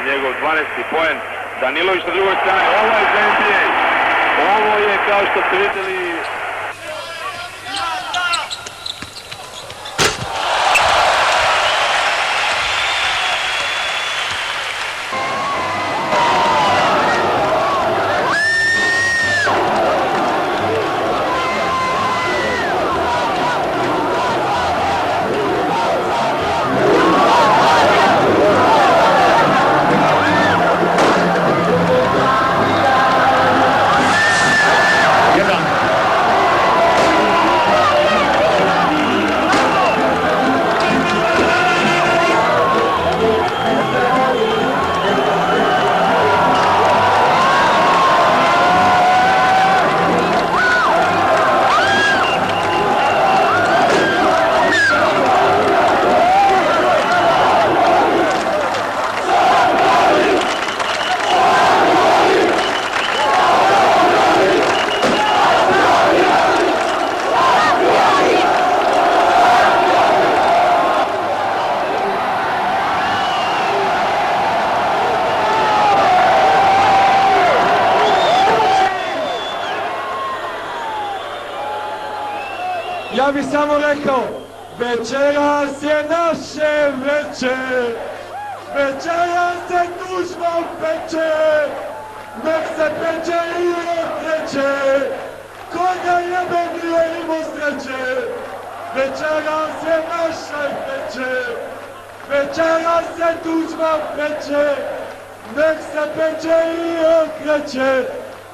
Njegov 12. poen, Danilović na drugoj strani, ovo je za NBA, ovo je kao što ste videli. Ja bih samo rekao, večeras je naše večer, večeras se tužba peče, nek se peče i okreće, koga jebe nije imao sreće, večeras je naše večer, večeras se tužba peče, nek se peče i okreće,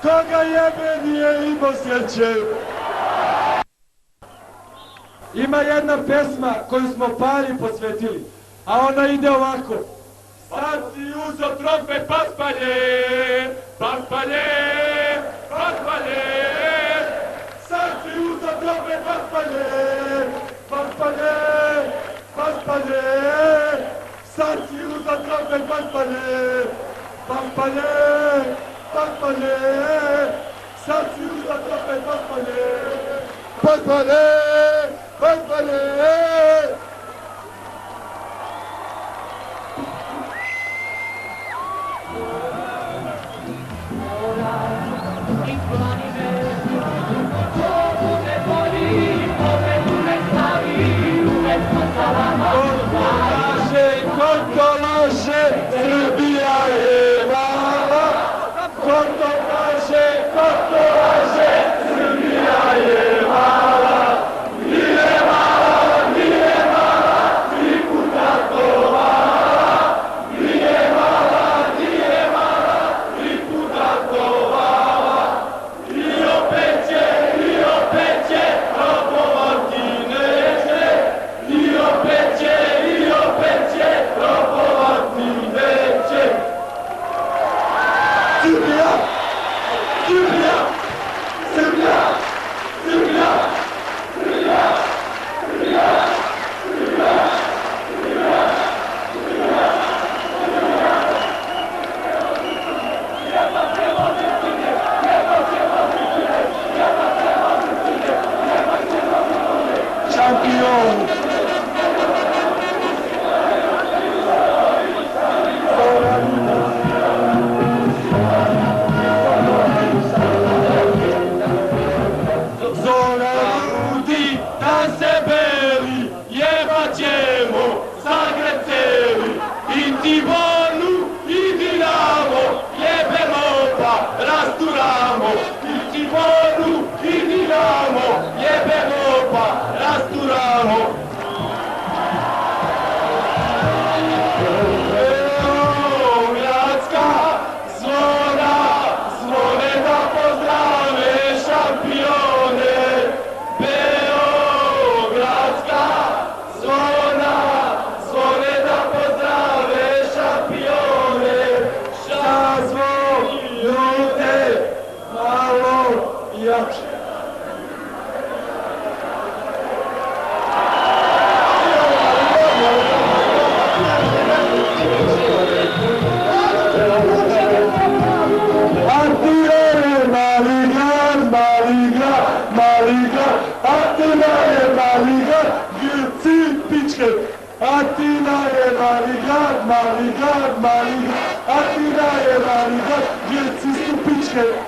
koga jebe nije imao sreće. Ima jedna pesma koju smo Pari posvetili, a ona ide ovako. Sad si uzo trompe paspalje, paspalje, paspalje. Sad si uzo trompe paspalje, paspalje, paspalje. Sad si uzo trompe paspalje, paspalje, paspalje. Sad si uzo trompe paspalje, paspalje. Koliko laže, Srbija je mala. Koliko laže, Srbija je mala. Nije mala, tri puta to mala. Nije mala, tri puta to mala. I opet će, robovati neće. I opet će, robovati neće. Srbija, Srbija, Srbija, Srbija, Srbija, Srbija, Srbija, Srbija, šampion. Sorry. rasturamo, il Tiforu, il Dinamo, jebe Europa, rasturamo. Beogradska zvona, zvone da pozdrave šampione. Beogradska zvona, zvone da pozdrave šampione. Šta zvon ljude, malo jače. Atina je maligan, gdje pičke. Atina je maligan, Atina je maligan, gdje su pičke.